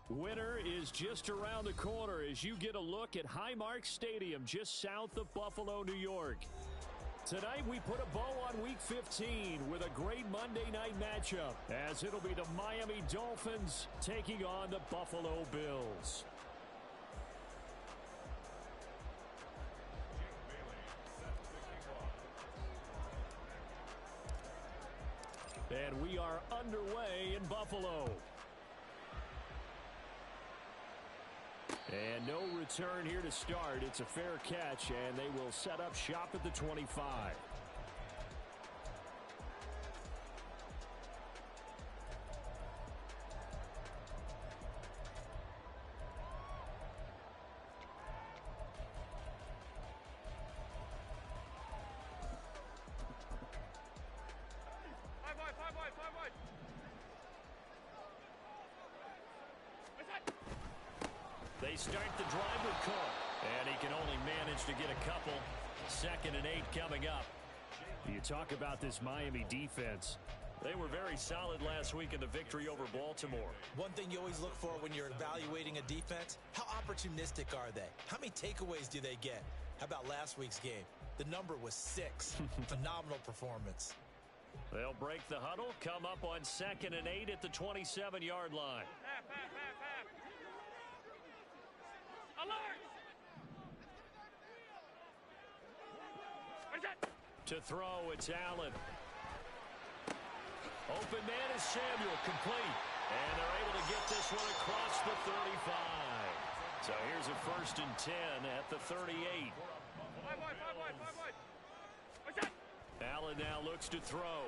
Winter is just around the corner as you get a look at Highmark Stadium just south of Buffalo, New York. Tonight we put a bow on Week 15 with a great Monday night matchup as it'll be the Miami Dolphins taking on the Buffalo Bills. And we are underway in Buffalo. And no return here to start. It's a fair catch, and they will set up shop at the 25. Five wide. They start the drive with Cook, and he can only manage to get a couple. 2nd and 8 coming up. You talk about this Miami defense. They were very solid last week in the victory over Baltimore. One thing you always look for when you're evaluating a defense, how opportunistic are they? How many takeaways do they get? How about last week's game? The number was 6. Phenomenal performance. They'll break the huddle, come up on 2nd and 8 at the 27-yard line. Half. Alert! To throw, it's Allen. Open man is Samuel, complete. And they're able to get this one across the 35. So here's a 1st and 10 at the 38. Five wide. Allen now looks to throw.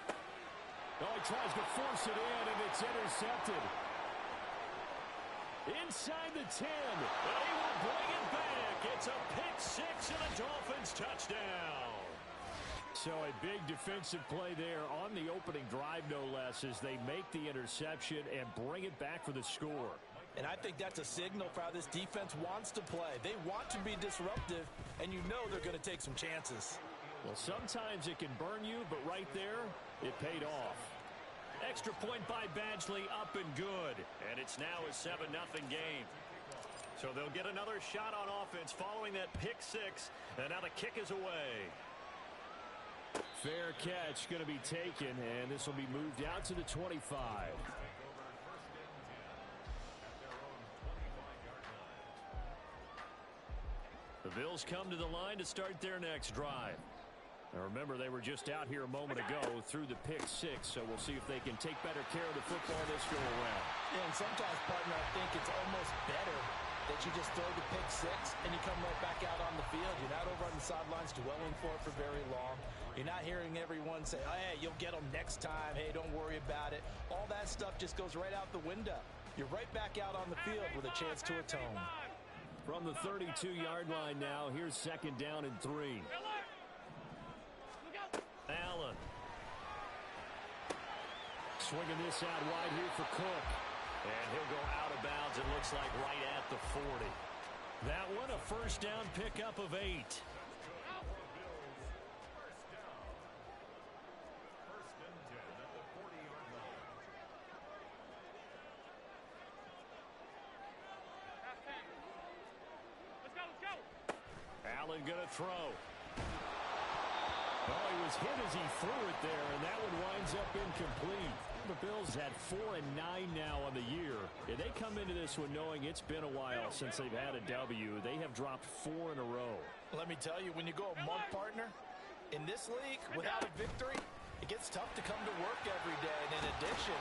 Oh, he tries to force it in, and it's intercepted. Inside the 10. They will bring it back. It's a pick 6 and a Dolphins touchdown. So a big defensive play there on the opening drive, no less, as they make the interception and bring it back for the score. And I think that's a signal for how this defense wants to play. They want to be disruptive, and you know they're going to take some chances. Well, sometimes it can burn you, but right there, it paid off. Extra point by Badgley, up and good. And it's now a 7-0 game. So they'll get another shot on offense following that pick 6. And now the kick is away. Fair catch going to be taken, and this will be moved out to the 25. The Bills come to the line to start their next drive. Now remember, they were just out here a moment ago through the pick 6, so we'll see if they can take better care of the football this go around. Yeah, and sometimes, partner, I think it's almost better that you just throw the pick 6 and you come right back out on the field. You're not over on the sidelines dwelling for it for very long. You're not hearing everyone say, oh, hey, you'll get them next time. Hey, don't worry about it. All that stuff just goes right out the window. You're right back out on the field with a chance to atone. From the 32-yard line now, here's 2nd down and 3. Allen. Swinging this out wide here for Cook. And he'll go out of bounds, it looks like, right at the 40. That one, a 1st down pickup of 8. Let's go. Allen going to throw. Oh, he was hit as he threw it there, and that one winds up incomplete. The Bills had 4-9 now on the year, and they come into this one knowing it's been a while since they've had a W. They have dropped 4 in a row. Let me tell you, when you go a month, partner, in this league, without a victory, it gets tough to come to work every day. And in addition,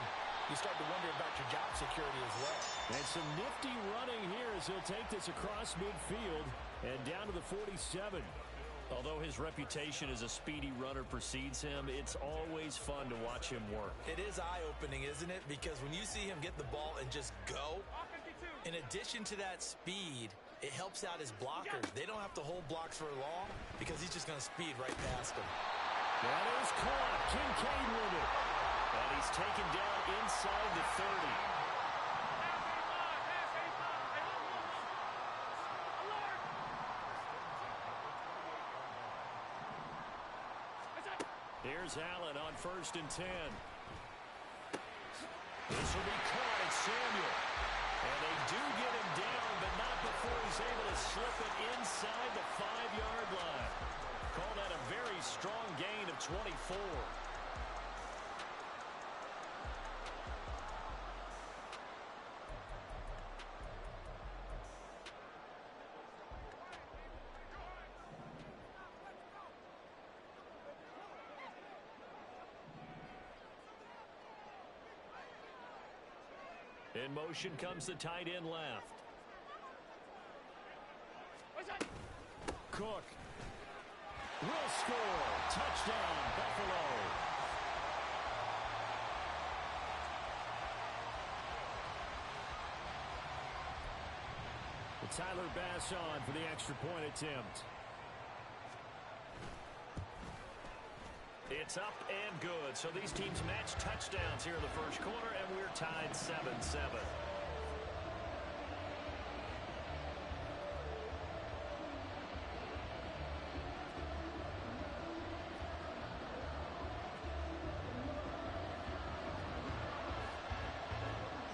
you start to wonder about your job security as well. And some nifty running here as he'll take this across midfield and down to the 47. Although his reputation as a speedy runner precedes him, it's always fun to watch him work. It is eye-opening, isn't it? Because when you see him get the ball and just go, in addition to that speed, it helps out his blockers. They don't have to hold blocks for long because he's just going to speed right past them. That is caught. Kincaid with it. And he's taken down inside the 30. Here's Allen on 1st and 10. This will be caught at Samuel. they do get him down, but not before he's able to slip it inside the 5-yard line. Call that a very strong gain of 24. In motion comes the tight end left. Cook will score. Touchdown, Buffalo. Tyler Bass on for the extra point attempt. It's up and good. So these teams match touchdowns here in the first quarter, and we're tied 7-7.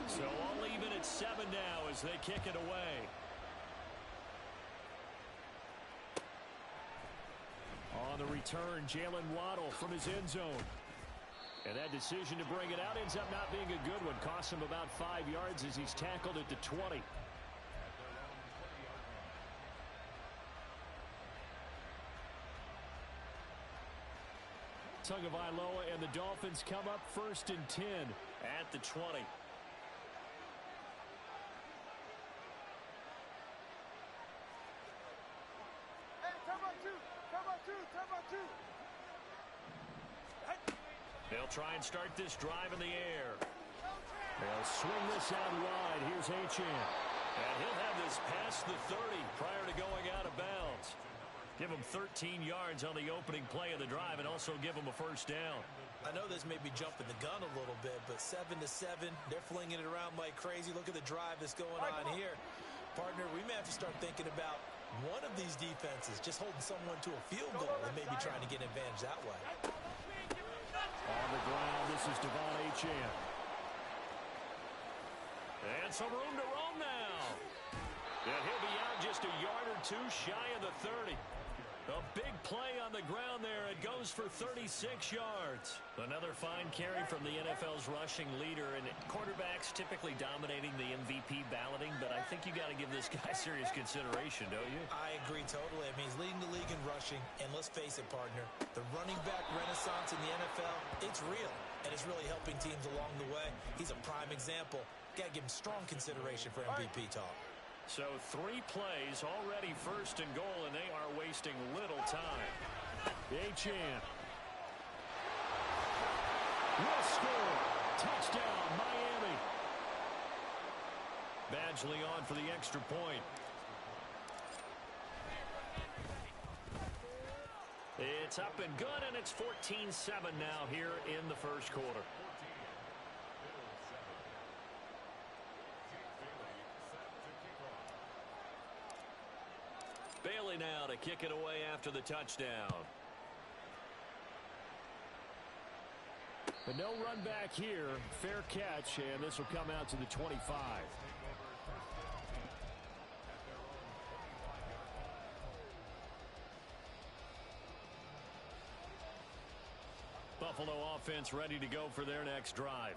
So all even at 7 now as they kick it away. On the return, Jalen Waddle from his end zone. And that decision to bring it out ends up not being a good one. Costs him about 5 yards as he's tackled at the 20. Tagovailoa and the Dolphins come up 1st and 10 at the 20. They'll try and start this drive in the air. They'll swing this out wide. Here's Achane. And he'll have this past the 30 prior to going out of bounds. Give him 13 yards on the opening play of the drive and also give him a first down. I know this may be jumping the gun a little bit, but 7-7, they're flinging it around like crazy. Look at the drive that's going on here. Partner, we may have to start thinking about one of these defenses just holding someone to a field goal and maybe trying to get an advantage that way. On the ground, this is Devon Achane. And some room to roam now. And he'll be out just a yard or two shy of the 30. A big play on the ground there. It goes for 36 yards. Another fine carry from the NFL's rushing leader. And quarterbacks typically dominating the MVP balloting, but I think you got to give this guy serious consideration, don't you? I agree totally. I mean, he's leading the league in rushing. And let's face it, partner, the running back renaissance in the NFL, it's real. And it's really helping teams along the way. He's a prime example. Got to give him strong consideration for MVP talk. So 3 plays already 1st and goal, and they are wasting little time. Achane will score. Touchdown, Miami. Badgley on for the extra point. It's up and good, and it's 14-7 now here in the first quarter. Bailey now to kick it away after the touchdown. But no run back here. Fair catch, and this will come out to the 25. Buffalo offense ready to go for their next drive.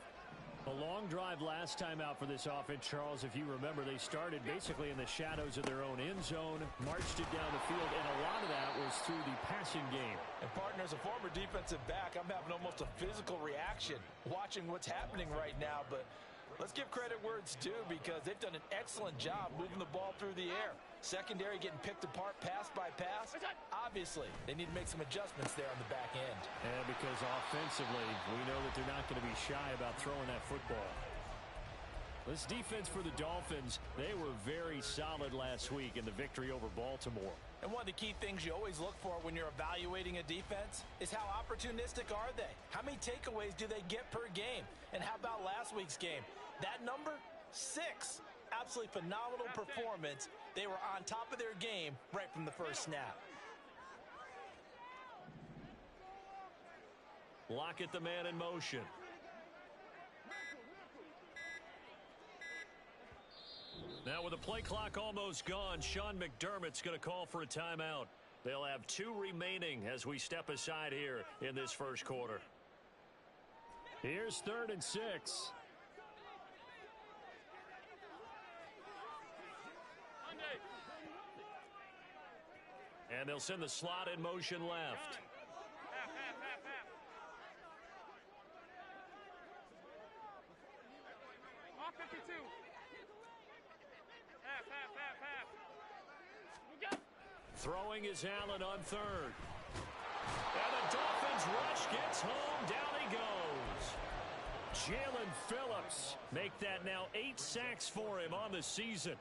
A long drive last time out for this offense, Charles. If you remember, they started basically in the shadows of their own end zone, marched it down the field, and a lot of that was through the passing game. And partner, as a former defensive back, I'm having almost a physical reaction watching what's happening right now. But let's give credit where it's due, because they've done an excellent job moving the ball through the air. Secondary getting picked apart pass by pass. Obviously, they need to make some adjustments there on the back end. And because offensively, we know that they're not going to be shy about throwing that football. This defense for the Dolphins, they were very solid last week in the victory over Baltimore. And one of the key things you always look for when you're evaluating a defense is how opportunistic are they? How many takeaways do they get per game? And how about last week's game? That number? 6. Absolutely phenomenal performance. They were on top of their game right from the first snap. Lockett, the man in motion. Now with the play clock almost gone, Sean McDermott's going to call for a timeout. They'll have 2 remaining as we step aside here in this first quarter. Here's 3rd and 6. And they'll send the slot in motion left. Off 52. Half. Throwing is Allen on 3rd. And the Dolphins rush gets home. Down he goes. Jalen Phillips make that now 8 sacks for him on the season.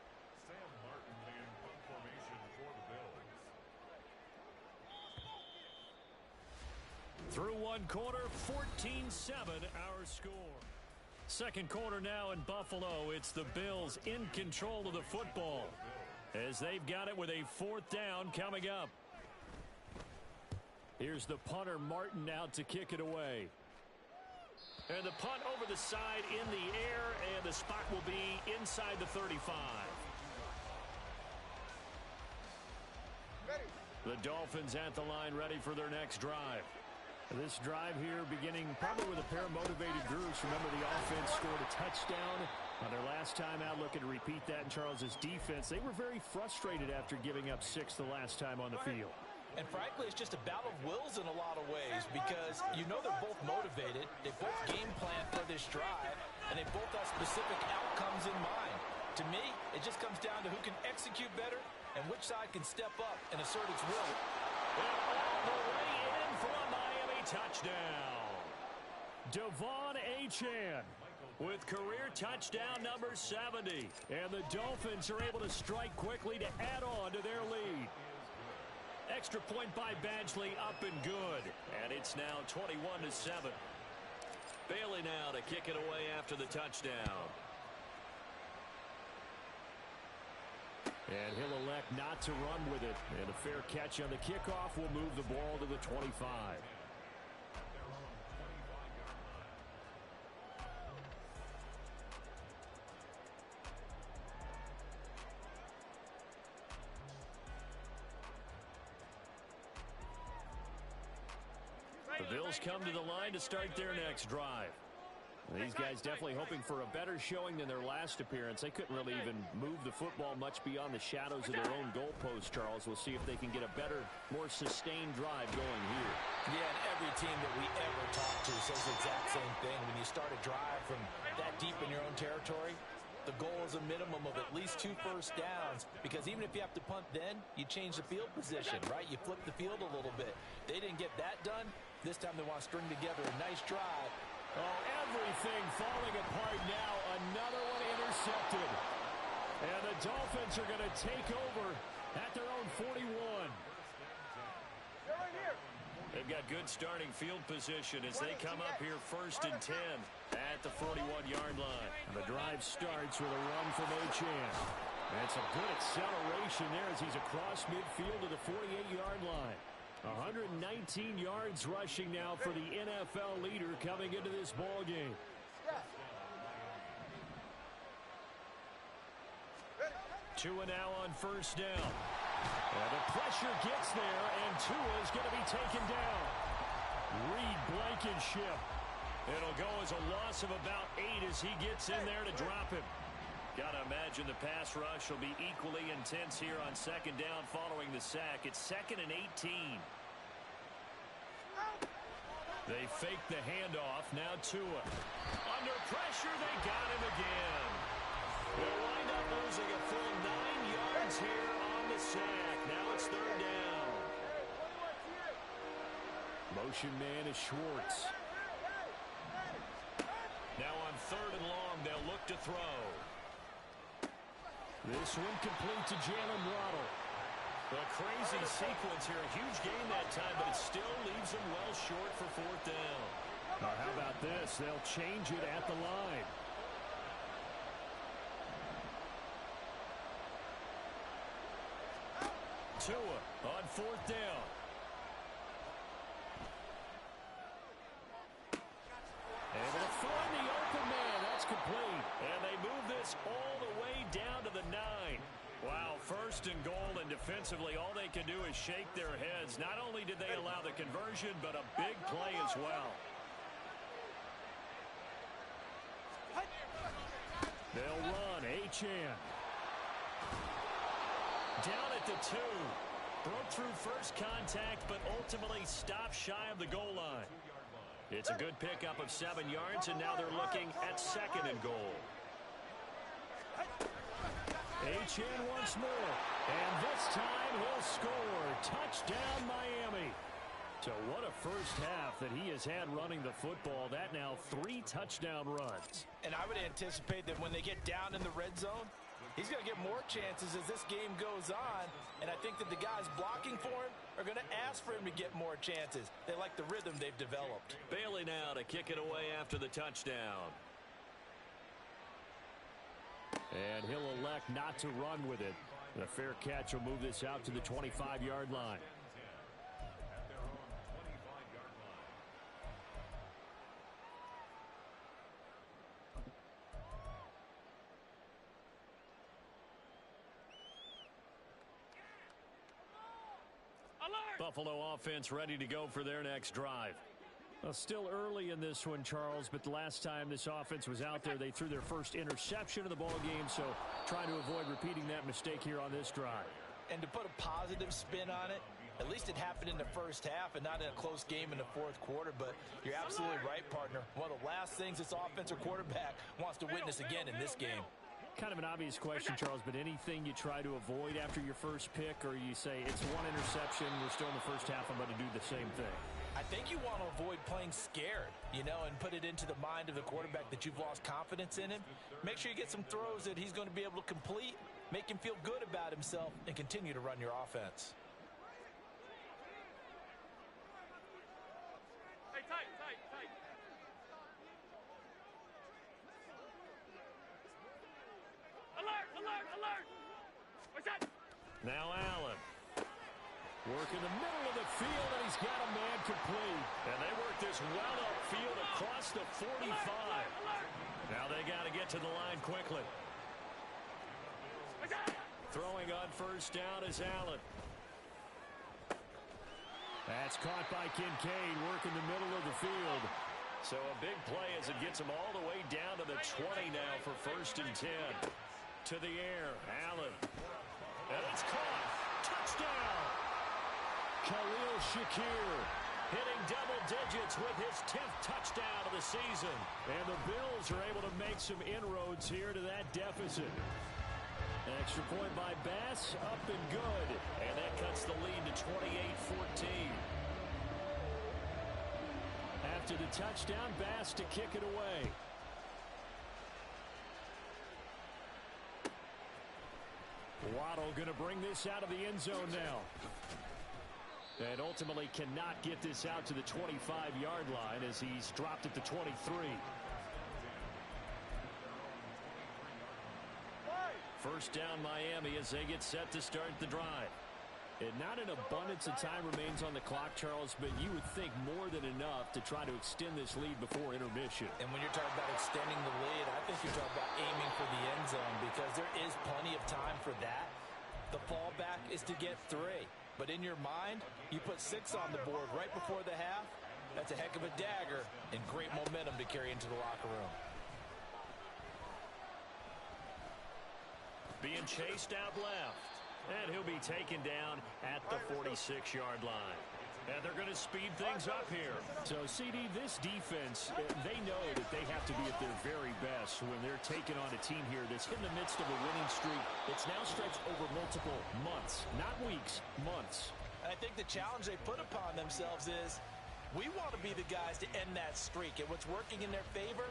Through 1 quarter, 14-7 our score. Second quarter now in Buffalo. It's the Bills in control of the football as they've got it with a 4th down coming up. Here's the punter Martin out to kick it away. And the punt over the side in the air, and the spot will be inside the 35. The Dolphins at the line ready for their next drive. This drive here beginning probably with a pair of motivated groups. Remember, the offense scored a touchdown on their last time out. Looking to repeat that in Charles's defense. They were very frustrated after giving up 6 the last time on the field. And frankly, it's just a battle of wills in a lot of ways because you know they're both motivated. They both game plan for this drive, and they both have specific outcomes in mind. To me, it just comes down to who can execute better and which side can step up and assert its will. And all the way in for a Miami touchdown. Devon Achane with career touchdown number 70. And the Dolphins are able to strike quickly to add on to their lead. Extra point by Badgley up and good. And it's now 21-7. Bailey now to kick it away after the touchdown. And he'll elect not to run with it. And a fair catch on the kickoff will move the ball to the 25. The Bills come to the line to start their next drive. These guys definitely hoping for a better showing than their last appearance. They couldn't really even move the football much beyond the shadows of their own goalpost, Charles. We'll see if they can get a better, more sustained drive going here. Yeah, and every team that we ever talk to says the exact same thing. When you start a drive from that deep in your own territory, the goal is a minimum of at least 2 first downs, because even if you have to punt then, you change the field position, right? You flip the field a little bit. They didn't get that done. This time they want to string together a nice drive. Oh, everything falling apart now. Another one intercepted. And the Dolphins are going to take over at their own 41. They've got good starting field position as they come up here 1st and 10 at the 41-yard line. And the drive starts with a run from Achane. That's a good acceleration there as he's across midfield to the 48-yard line. 119 yards rushing now for the NFL leader coming into this ball game. Tua now on 1st down. And the pressure gets there, and Tua is going to be taken down. Reed Blankenship. It'll go as a loss of about 8 as he gets in there to drop him. Got to imagine the pass rush will be equally intense here on 2nd down following the sack. It's 2nd and 18. They fake the handoff. Now Tua. Under pressure, they got him again. They'll wind up losing a full 9 yards here on the sack. Now it's 3rd down. Motion man is Schwartz. Now on 3rd and long, they'll look to throw. This one complete to Jalen Waddle. A crazy sequence here. A huge gain that time, but it still leaves them well short for 4th down. Now, how about this? They'll change it at the line. Tua on 4th down. Able to find the open man. That's complete. And they move this all the way down to the 9 Wow, first and goal, and defensively, all they can do is shake their heads. Not only did they allow the conversion, but a big play as well. They'll run. Achane. Down at the 2. Broke through first contact, but ultimately stopped shy of the goal line. It's a good pickup of 7 yards, and now they're looking at second and goal. Achane once more, and this time he'll score. Touchdown, Miami. So what a first half that he has had running the football. That now 3 touchdown runs. And I would anticipate that when they get down in the red zone, he's going to get more chances as this game goes on. And I think that the guys blocking for him are going to ask for him to get more chances. They like the rhythm they've developed. Bailey now to kick it away after the touchdown. And he'll elect not to run with it. The fair catch will move this out to the 25-yard line. Buffalo offense ready to go for their next drive. Well, still early in this one, Charles, but the last time this offense was out there, they threw their first interception of the ball game, so trying to avoid repeating that mistake here on this drive. And to put a positive spin on it, at least it happened in the first half and not in a close game in the fourth quarter, but you're absolutely right, partner. One of the last things this offensive quarterback wants to witness again in this game. Kind of an obvious question, Charles, but anything you try to avoid after your first pick, or you say it's one interception, we're still in the first half, I'm going to do the same thing? I think you want to avoid playing scared, you know, and put it into the mind of the quarterback that you've lost confidence in him. Make sure you get some throws that he's going to be able to complete, make him feel good about himself, and continue to run your offense. Hey, tight, tight, tight. Alert, alert, alert. What's that? Now Allen. Work in the middle of the field, and he's got a man complete. And they work this well upfield across the 45. Now they got to get to the line quickly. Throwing on first down is Allen. That's caught by Kincaid, working the middle of the field. So a big play as it gets him all the way down to the 20 now for first and 10. To the air, Allen. And it's caught. Touchdown! Khalil Shakir hitting double digits with his 10th touchdown of the season. And the Bills are able to make some inroads here to that deficit. An extra point by Bass, up and good. And that cuts the lead to 28-14. After the touchdown, Bass to kick it away. Waddle going to bring this out of the end zone now. And ultimately cannot get this out to the 25-yard line as he's dropped at the 23. First down Miami as they get set to start the drive. And not an abundance of time remains on the clock, Charles, but you would think more than enough to try to extend this lead before intermission. And when you're talking about extending the lead, I think you're talking about aiming for the end zone because there is plenty of time for that. The fallback is to get 3. But in your mind, you put 6 on the board right before the half. That's a heck of a dagger and great momentum to carry into the locker room. Being chased out left. And he'll be taken down at the 46-yard line. And they're going to speed things up here. So, CD, this defense, they know that they have to be at their very best when they're taking on a team here that's in the midst of a winning streak that's now stretched over multiple months, not weeks, months. And I think the challenge they put upon themselves is we want to be the guys to end that streak. And what's working in their favor?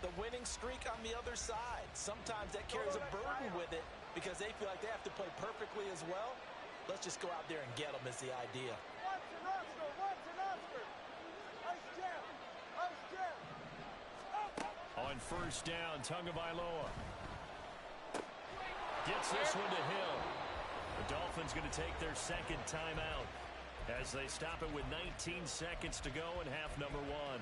The winning streak on the other side. Sometimes that carries a burden with it because they feel like they have to play perfectly as well. Let's just go out there and get them is the idea. On first down, Tagovailoa gets this one to Hill. The Dolphins going to take their second timeout as they stop it with 19 seconds to go in half number 1.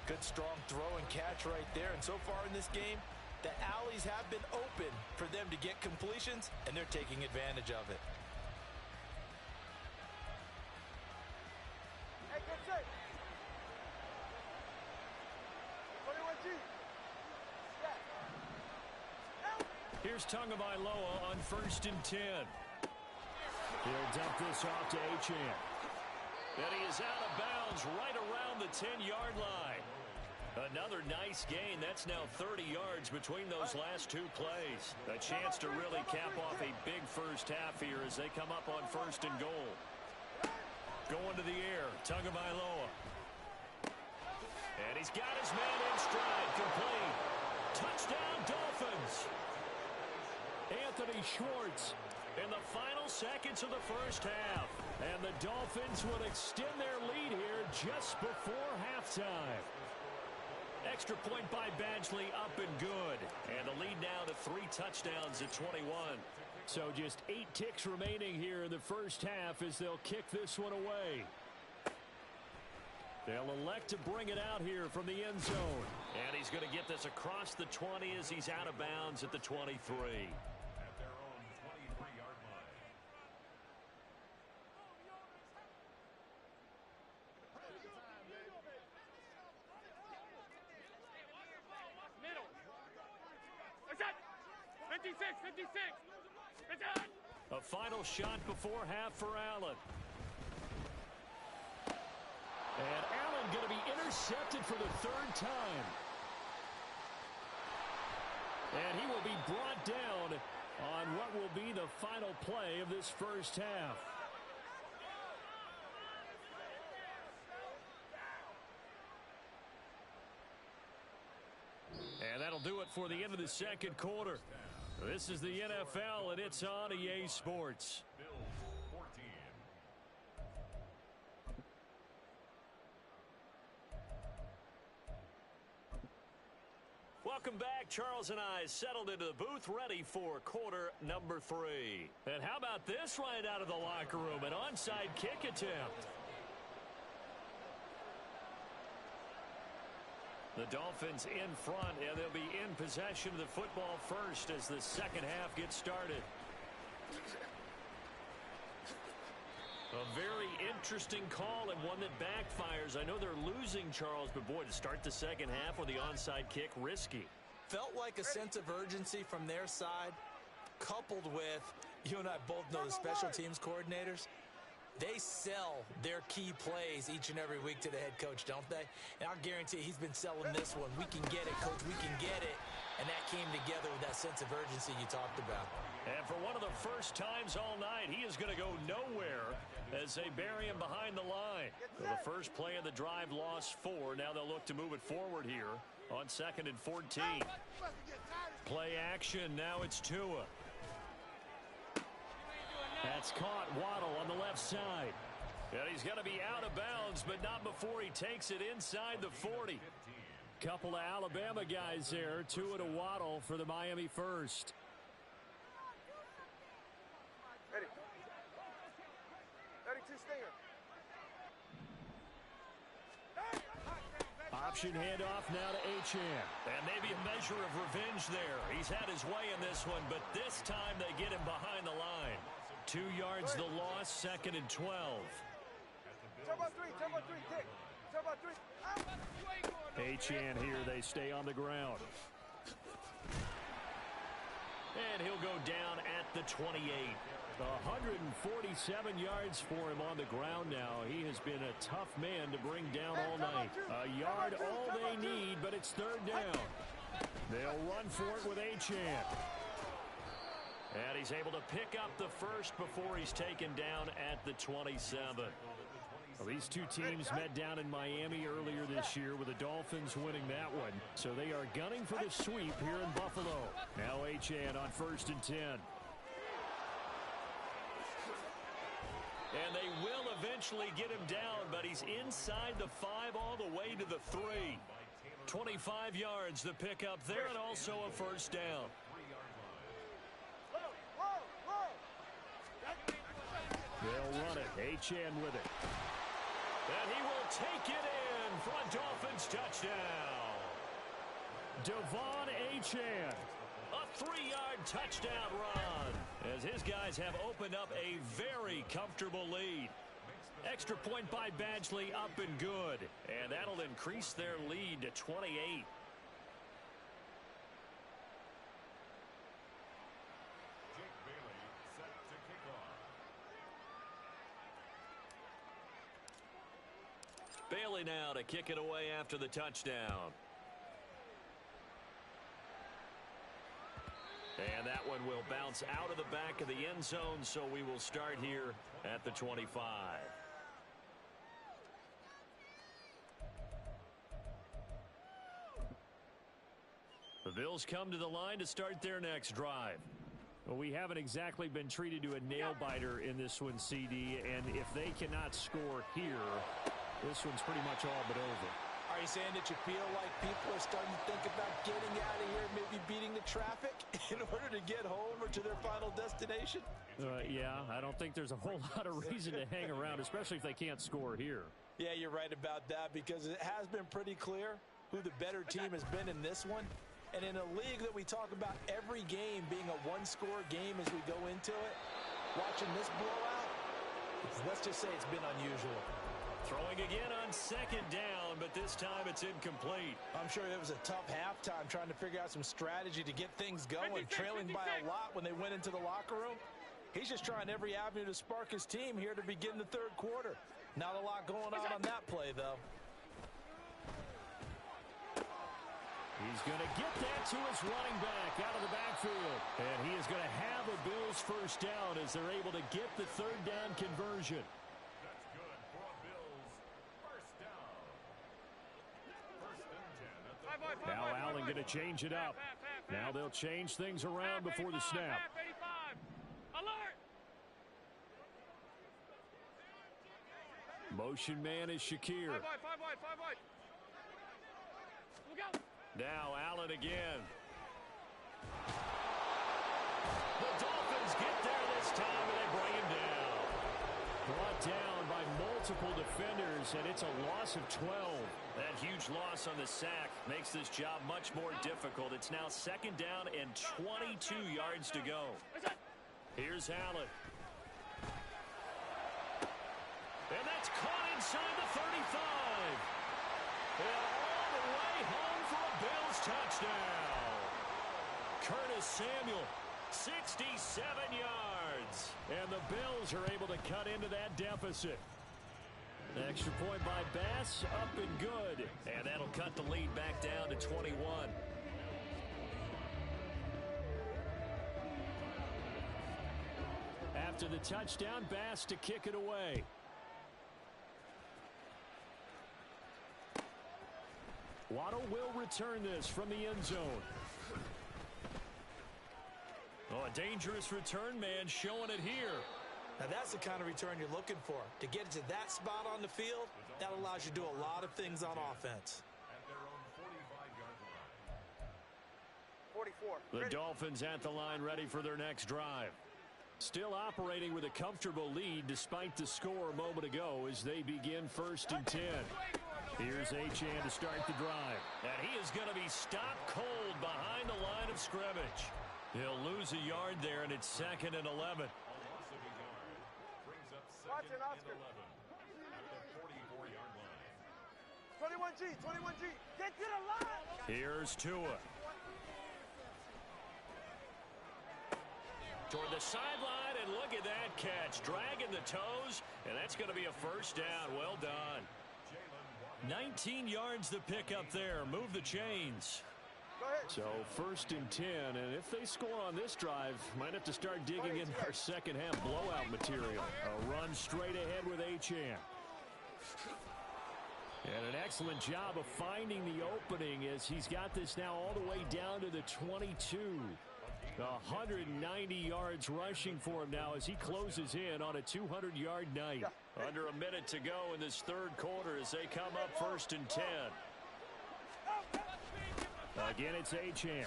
Good strong throw and catch right there. And so far in this game, The alleys have been open for them to get completions, and they're taking advantage of it. Hey, good shake. 21G. Here's Tagovailoa on 1st and 10. He'll dump this off to Achane. And he is out of bounds right around the 10-yard line. Another nice gain. That's now 30 yards between those last two plays. A chance to really cap off a big first half here as they come up on 1st and goal. Going to the air, Tagovailoa. And he's got his man in stride, complete. Touchdown, Dolphins. Anthony Schwartz in the final seconds of the first half. And the Dolphins would extend their lead here just before halftime. Extra point by Badgley, up and good. And the lead now to 3 touchdowns at 21. So just 8 ticks remaining here in the first half as they'll kick this one away. They'll elect to bring it out here from the end zone. And he's going to get this across the 20 as he's out of bounds at the 23. At their own 23-yard line. Middle. What's that? 56, 56. What's that? A final shot before half for Allen. And Allen going to be intercepted for the 3rd time. And he will be brought down on what will be the final play of this first half. And that'll do it for the end of the second quarter. This is the NFL, and it's on EA Sports. Bills 14. Welcome back. Charles and I settled into the booth ready for quarter number 3. And how about this right out of the locker room? An onside kick attempt. The Dolphins in front, and they'll be in possession of the football first as the second half gets started. A very interesting call and one that backfires. I know they're losing, Charles, but boy, to start the second half with the onside kick, risky. Felt like a sense of urgency from their side, coupled with, you and I both know the special teams coordinators. They sell their key plays each and every week to the head coach, don't they? And I'll guarantee he's been selling this one. We can get it, coach. We can get it. And that came together with that sense of urgency you talked about. And for one of the first times all night, he is going to go nowhere as they bury him behind the line. So the first play of the drive lost 4. Now they'll look to move it forward here on 2nd and 14. Play action. Now it's Tua. That's caught. Waddle on the left side. And he's going to be out of bounds, but not before he takes it inside the 40. Couple of Alabama guys there. Tua to Waddle for the Miami first. Ready. 32 stinger. Option handoff now to Achane. And maybe a measure of revenge there. He's had his way in this one, but this time they get him behind the line. 2 yards the loss, 2nd and 12. Turbo 3, kick. Turbo 3. Achane here, they stay on the ground. And he'll go down at the 28. 147 yards for him on the ground now. He has been a tough man to bring down all night. A yard all they need, but it's 3rd down. They'll run for it with Achane. And he's able to pick up the first before he's taken down at the 27. Well, these two teams met down in Miami earlier this year with the Dolphins winning that one. So they are gunning for the sweep here in Buffalo. Now Achane on 1st and 10. And they will eventually get him down, but he's inside the 5 all the way to the 3. 25 yards the pickup there, and also a first down. They'll run it. Achane with it. And he will take it in for a Dolphins touchdown. Devon Achane. A 3-yard touchdown run as his guys have opened up a very comfortable lead. Extra point by Badgley up and good. And that'll increase their lead to 28. Jake Bailey set to kick off. Bailey now to kick it away after the touchdown. And that one will bounce out of the back of the end zone, so we will start here at the 25. The Bills come to the line to start their next drive. Well, we haven't exactly been treated to a nail-biter in this one, CD, and if they cannot score here, this one's pretty much all but over. Are you saying that you feel like people are starting to think about getting out of here, maybe beating the traffic in order to get home or to their final destination? Yeah, I don't think there's a whole lot of reason to hang around, especially if they can't score here. Yeah, you're right about that because it has been pretty clear who the better team has been in this one. And in a league that we talk about every game being a one-score game as we go into it, watching this blowout, let's just say it's been unusual. Throwing again on second down, but this time it's incomplete. I'm sure it was a tough halftime trying to figure out some strategy to get things going, trailing by a lot when they went into the locker room. He's just trying every avenue to spark his team here to begin the third quarter. Not a lot going on that play, though. He's going to get that to his running back out of the backfield. And he is going to have a Bills first down as they're able to get the third down conversion. That's good for a Bills first down. First and 10 at the Now Allen going to change it up. Now they'll change things around before the snap. Alert! Motion man is Shakir. 5 wide. Look out! Now Allen again. The Dolphins get there this time and they bring him down. Brought down by multiple defenders, and it's a loss of 12. That huge loss on the sack makes this job much more difficult. It's now second down and 22 yards to go. Here's Allen. And that's caught inside the 35. And all the way home for a Bills touchdown. Curtis Samuel, 67 yards. And the Bills are able to cut into that deficit. Extra point by Bass, up and good. And that'll cut the lead back down to 21. After the touchdown, Bass to kick it away. Waddle will return this from the end zone. Oh, a dangerous return man showing it here. Now that's the kind of return you're looking for. To get to that spot on the field, that allows you to do a lot of things on offense. at their own 45-yard line. 44. The Dolphins at the line ready for their next drive. Still operating with a comfortable lead despite the score a moment ago as they begin first and 10. Here's Achane to start the drive. And he is going to be stopped cold behind the line of scrimmage. He'll lose a yard there, and it's second and 11. A loss of a yard brings up second and 11 at the 44-yard line. 21G. Get to the line. Here's Tua. Toward the sideline, and look at that catch. Dragging the toes, and that's going to be a first down. Well done. 19 yards to pick up there. Move the chains. Go ahead. So first and 10, and if they score on this drive, might have to start digging into our second half blowout material. A run straight ahead with Achane. And an excellent job of finding the opening as he's got this now all the way down to the 22. 190 yards rushing for him now as he closes in on a 200-yard night. Under a minute to go in this third quarter as they come up first and 10. Again, it's Achane.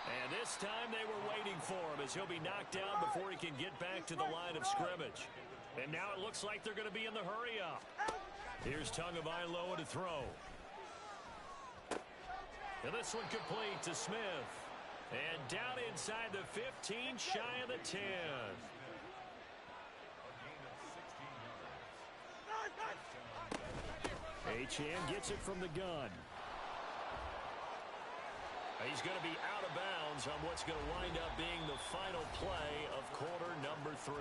And this time they were waiting for him as he'll be knocked down before he can get back to the line of scrimmage. And now it looks like they're going to be in the hurry up. Here's Tagovailoa to throw. And this one complete to Smith. And down inside the 15, shy of the 10. Achane gets it from the gun. He's going to be out of bounds on what's going to wind up being the final play of quarter number 3.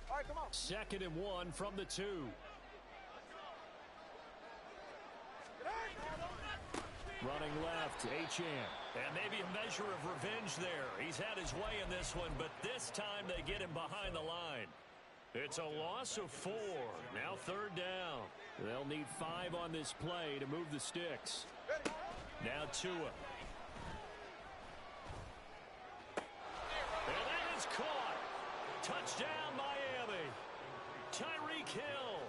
All right, come on. 2nd and 1 from the 2. Running left, Achane. And maybe a measure of revenge there. He's had his way in this one, but this time they get him behind the line. It's a loss of 4. Now 3rd down. They'll need 5 on this play to move the sticks. Now Tua. And that is caught. Touchdown, Miami. Tyreek Hill.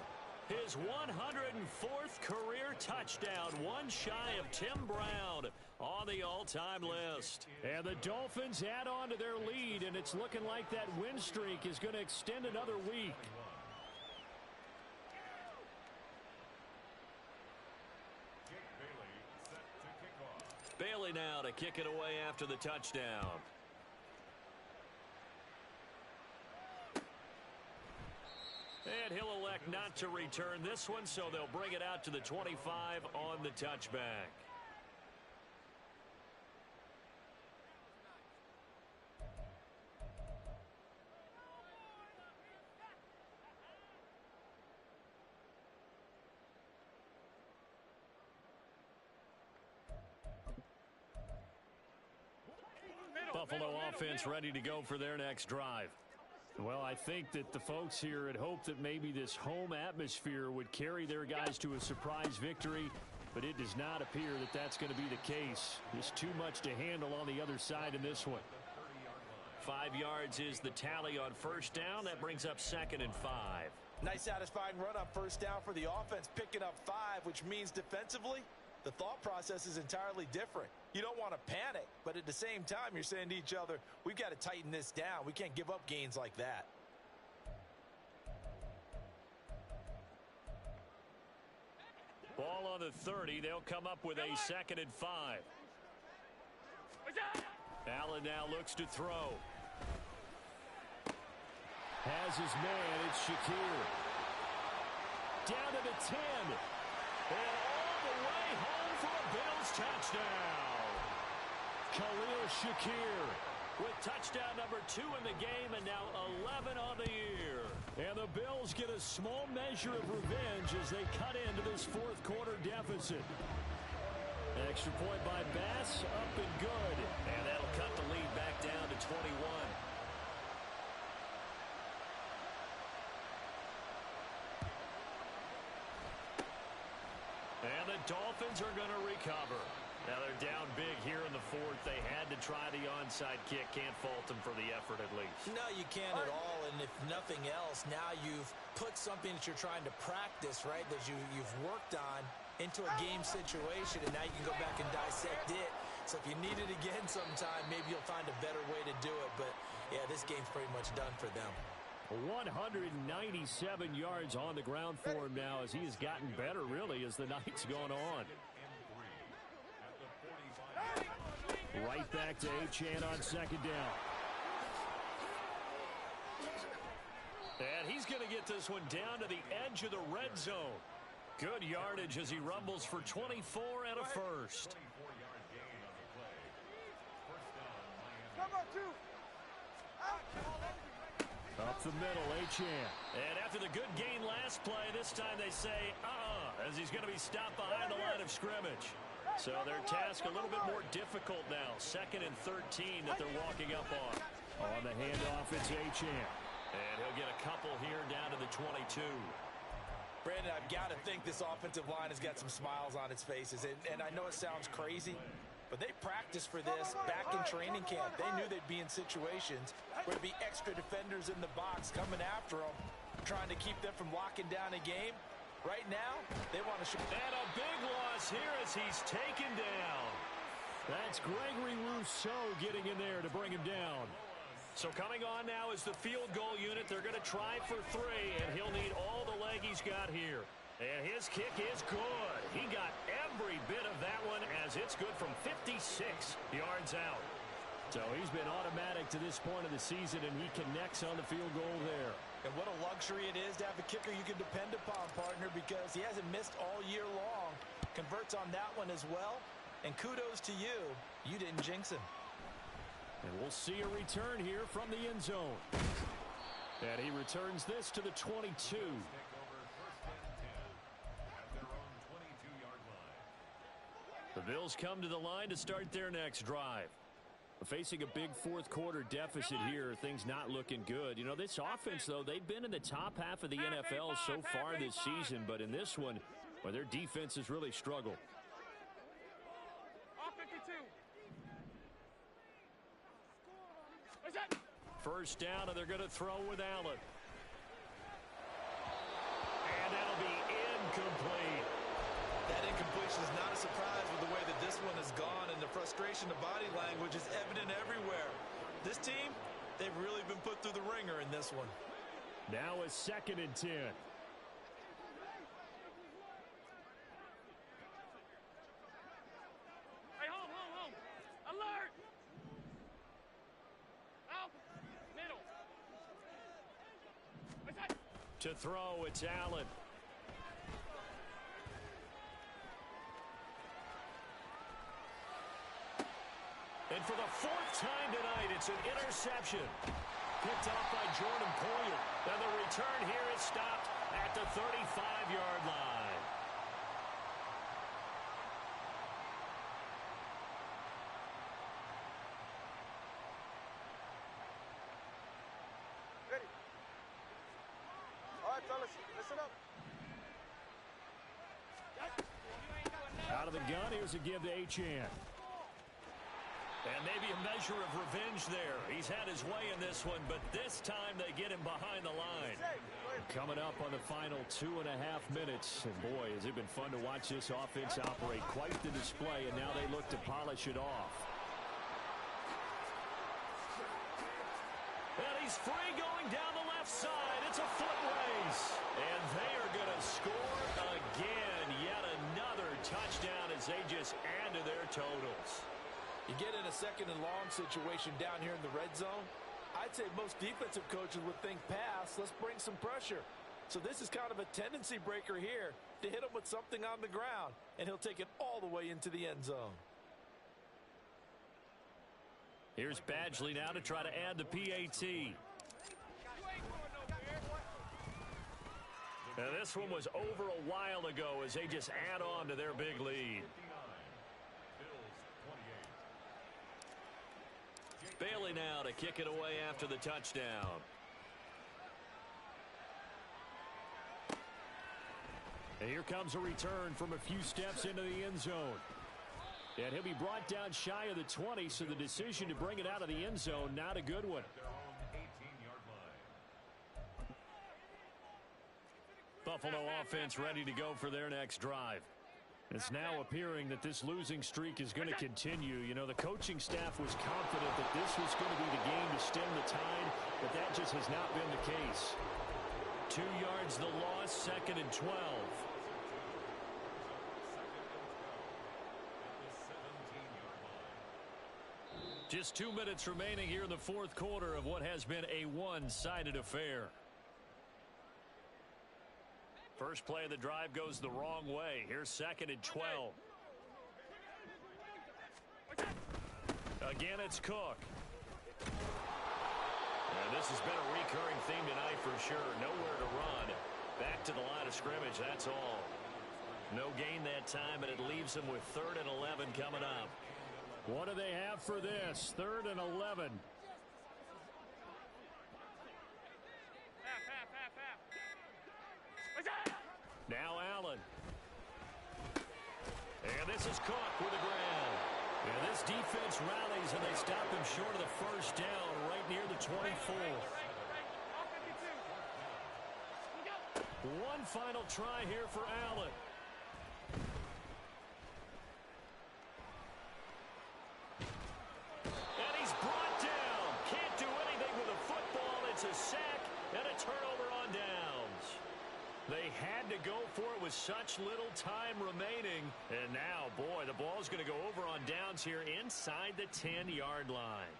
His 104th career touchdown, one shy of Tim Brown on the all-time list. And the Dolphins add on to their lead, and it's looking like that win streak is going to extend another week. Bailey now to kick it away after the touchdown. And he'll elect not to return this one, so they'll bring it out to the 25 on the touchback. Buffalo offense ready to go for their next drive. Well, I think that the folks here had hoped that maybe this home atmosphere would carry their guys to a surprise victory, but it does not appear that that's going to be the case. There's too much to handle on the other side in this one. 5 yards is the tally on 1st down. That brings up 2nd and 5. Nice satisfying run on 1st down for the offense, picking up 5, which means defensively, the thought process is entirely different. You don't want to panic, but at the same time, you're saying to each other, we've got to tighten this down. We can't give up gains like that. Ball on the 30. They'll come up with a 2nd and 5. Allen now looks to throw. Has his man. It's Shakir. Down to the 10. And all the way home for a Bills touchdown. Khalil Shakir with touchdown number 2 in the game, and now 11 on the year. And the Bills get a small measure of revenge as they cut into this 4th quarter deficit. Extra point by Bass, up and good. And that'll cut the lead back down to 21. And the Dolphins are going to recover. Now they're down big here in the 4th. They had to try the onside kick. Can't fault them for the effort at least. No, you can't at all. And if nothing else, now you've put something that you're trying to practice, right, that you've worked on into a game situation, and now you can go back and dissect it. So if you need it again sometime, maybe you'll find a better way to do it. But, yeah, this game's pretty much done for them. 197 yards on the ground for him now as he has gotten better, really, as the night's gone on. Right back to Achane on 2nd down. And he's going to get this one down to the edge of the red zone. Good yardage as he rumbles for 24 and a first. Up the middle, Achane. And after the good gain last play, this time they say, as he's going to be stopped behind the line of scrimmage. So their task a little bit more difficult now. 2nd and 13 that they're walking up on. On the handoff, it's Achane. And he'll get a couple here down to the 22. Brandon, I've got to think this offensive line has got some smiles on its faces. And I know it sounds crazy, but they practiced for this back in training camp. They knew they'd be in situations where there'd be extra defenders in the box coming after them, trying to keep them from locking down a game. Right now, they want to shoot. And a big loss here as he's taken down. That's Gregory Rousseau getting in there to bring him down. So coming on now is the field goal unit. They're going to try for 3, and he'll need all the leg he's got here. And his kick is good. He got every bit of that one as it's good from 56 yards out. So he's been automatic to this point of the season, and he connects on the field goal there. And what a luxury it is to have a kicker you can depend upon, partner, because he hasn't missed all year long. Converts on that one as well. And kudos to you. You didn't jinx him. And we'll see a return here from the end zone. And he returns this to the 22. The Bills come to the line to start their next drive. Facing a big fourth quarter deficit here, things not looking good. You know, this offense, though, they've been in the top half of the NFL so far this season, but in this one, well, their defense has really struggled. First down, and they're going to throw with Allen. And that'll be incomplete. That incompletion is not a surprise with the way that this one has gone, and the frustration of body language is evident everywhere. This team, they've really been put through the ringer in this one. Now a 2nd and 10. Hey, home. Alert! Out! Middle. To throw, it's Allen. And for the 4th time tonight, it's an interception. Picked off by Jordan Poyer. And the return here is stopped at the 35-yard line. Ready. All right, fellas, listen up. Out of the gun, here's a give to Achane. And maybe a measure of revenge there. He's had his way in this one, but this time they get him behind the line. Coming up on the final 2.5 minutes. And boy, has it been fun to watch this offense operate. Quite the display, and now they look to polish it off. And he's free going down the left side. It's a foot race. And they are going to score again. Yet another touchdown as they just add to their totals. You get in a 2nd and long situation down here in the red zone, I'd say most defensive coaches would think pass, let's bring some pressure. So this is kind of a tendency breaker here to hit him with something on the ground, and he'll take it all the way into the end zone. Here's Badgley now to try to add the PAT. Now this one was over a while ago as they just add on to their big lead. Bailey now to kick it away after the touchdown. And here comes a return from a few steps into the end zone. And he'll be brought down shy of the 20, so the decision to bring it out of the end zone, not a good one. Buffalo offense ready to go for their next drive. It's now appearing that this losing streak is going to continue. You know, the coaching staff was confident that this was going to be the game to stem the tide, but that just has not been the case. 2 yards the loss, 2nd and 12. Just 2 minutes remaining here in the fourth quarter of what has been a one-sided affair. First play of the drive goes the wrong way. Here's 2nd and 12. Again, it's Cook. And this has been a recurring theme tonight for sure. Nowhere to run. Back to the line of scrimmage, that's all. No gain that time, and it leaves them with 3rd and 11 coming up. What do they have for this? 3rd and 11. Now Allen. And this is Cook with the ground. And this defense rallies, and they stop him short of the first down right near the 24. One final try here for Allen. And he's brought down. Can't do anything with a football. It's a sack and a turnover on downs. They had to go for it with such little time remaining. And now, boy, the ball's going to go over on downs here inside the 10-yard line.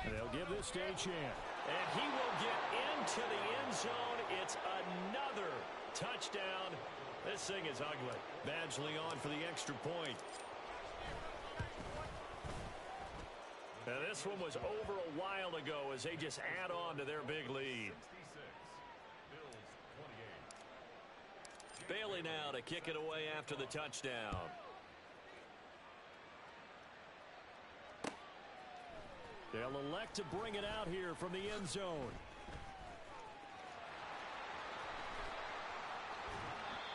And they'll give this a chance. And he will get into the end zone. It's another touchdown. This thing is ugly. Badgley on for the extra point. Now, this one was over a while ago as they just add on to their big lead. Bailey now to kick it away after the touchdown. They'll elect to bring it out here from the end zone.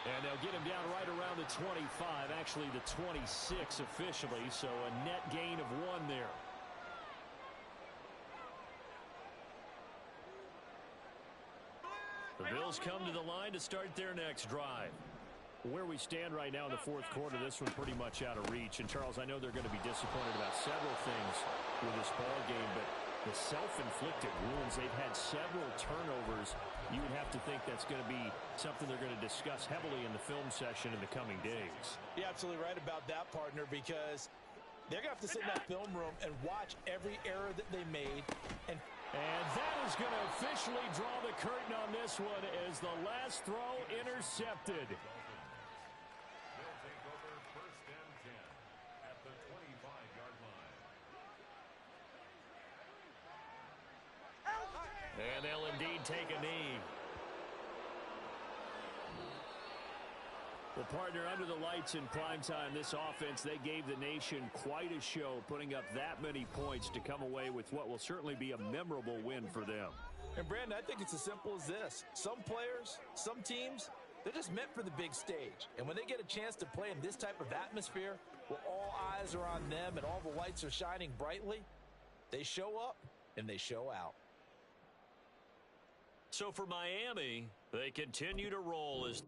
And they'll get him down right around the 25, actually the 26 officially, so a net gain of 1 there. The Bills come to the line to start their next drive. Where we stand right now in the fourth quarter, this one pretty much out of reach. And, Charles, I know they're going to be disappointed about several things with this ball game, but the self-inflicted wounds, they've had several turnovers. You would have to think that's going to be something they're going to discuss heavily in the film session in the coming days. You're absolutely right about that, partner, because they're going to have to sit in that film room and watch every error that they made. And that is going to officially draw the curtain on this one as the last throw intercepted. They'll take over 1st and 10 at the 25-yard line. And they'll indeed take a knee. Well, partner, under the lights in primetime, this offense, they gave the nation quite a show, putting up that many points to come away with what will certainly be a memorable win for them. And, Brandon, I think it's as simple as this. Some players, some teams, they're just meant for the big stage. And when they get a chance to play in this type of atmosphere, where all eyes are on them and all the lights are shining brightly, they show up and they show out. So for Miami, they continue to roll as